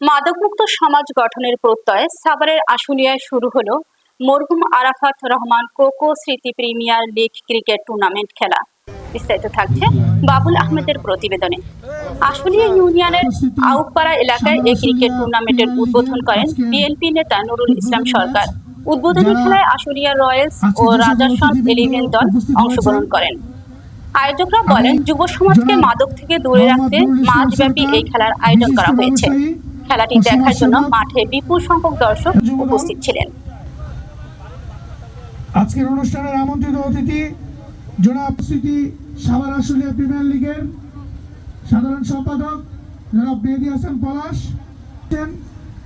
মাদকমুক্ত সমাজ গঠনের প্রত্যয়ে সাভারের আশুলিয়ায় শুরু হলো মরহুম আরাফাত রহমান কোকো স্মৃতি প্রিমিয়ার লিগ ক্রিকেট টুর্নামেন্ট খেলা। বিস্তারিত থাকছে বাবুল আহমেদের প্রতিবেদনে। আশুলিয়া ইউনিয়নের আউটপাড়া এলাকায় এই ক্রিকেট টুর্নামেন্টের উদ্বোধন করেন বিএনপি নেতা নুরুল ইসলাম সরকার। উদ্বোধনী খেলায় আশুলিয়া রয়্যালস ও রাজারসন 11 দল অংশগ্রহণ করেন। আয়োজকরা বলেন, যুব সমাজকে মাদক থেকে দূরে রাখতে মাসব্যাপী এই খেলার আয়োজন করা হয়েছে। খেলাটি দেখার জন্য মাঠে বিপুল সংখ্যক দর্শক উপস্থিত ছিলেন। আজকের অনুষ্ঠানের আমন্ত্রিত অতিথি জনাব স্মৃতি সাভার আশুলিয়া প্রিমিয়ার লিগের সাধারণ সম্পাদক জনাব মেহেদী হাসান পলাশ।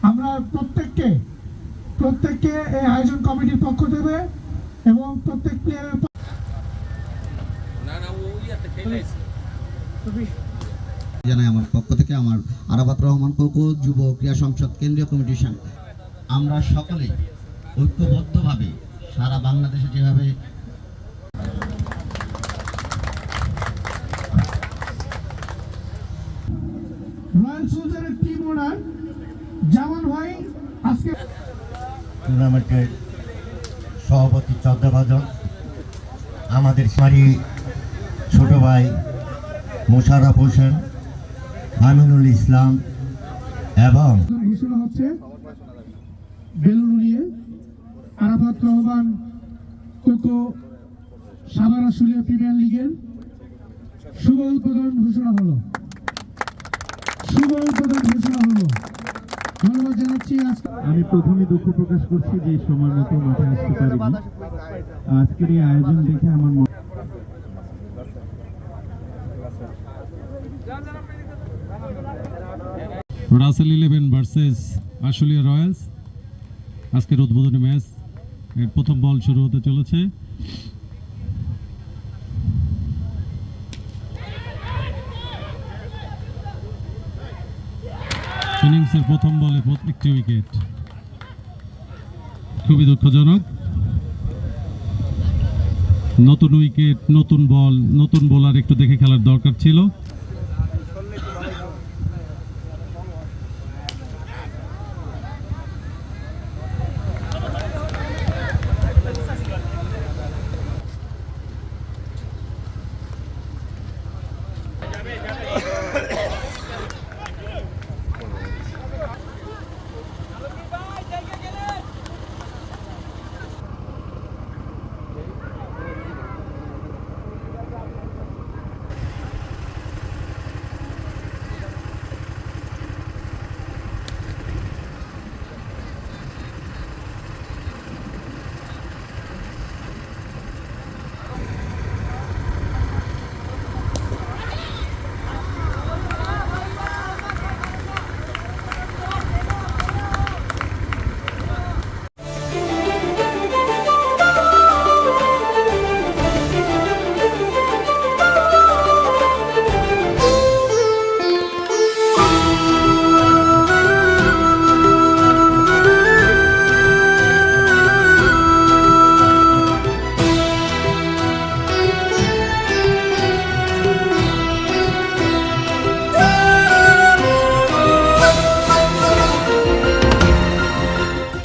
আমরা প্রত্যেককে এই আয়োজন কমিটির পক্ষ থেকে এবং প্রত্যেক প্লেয়ারের জানাই আমার পক্ষ থেকে আমার আরাফাত রহমান কোকো যুব ক্রীড়া সংসদ কেন্দ্রীয় কমিটির সঙ্গে আমরা সকলেই ঐক্যবদ্ধভাবে সারা বাংলাদেশে যেভাবে রয়্যাল সোলজারের টিম ওনার জামান ভাই আজকে টুর্নামেন্টের সভাপতি চন্দ্রভাজন, আমাদের ছোট ভাই মোশাররফ হোসেন, আমিনুল ইসলাম এবং ঘোষণা হচ্ছে বেলুনিয়ে আরাফাত রহমান কোকো সাভার আশুলিয়া প্রিমিয়ার লিগের শুভ উদ্বোধন ঘোষণা হলো। ধন্যবাদ জানাচ্ছি। আমি প্রথমে দুঃখ প্রকাশ করছি যে সময় মতো মাঠে আসতে পারিনি। আজকের এই আয়োজন দেখে আমার রাসেল 11 ভার্সেস আশুলিয়া রয়্যালস আজকের উদ্বোধনী ম্যাচ এর প্রথম বল শুরু হতে চলেছে। ইনিংসের প্রথম বলে একটি উইকেট, খুবই দুঃখজনক। নতুন উইকেট, নতুন বল, নতুন বোলার, একটু দেখে খেলার দরকার ছিল।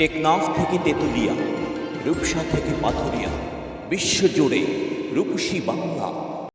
টেকনাফ থেকে তেঁতুলিয়া, রূপসা থেকে পাথুরিয়া, বিশ্বজুড়ে রূপসী বাংলা।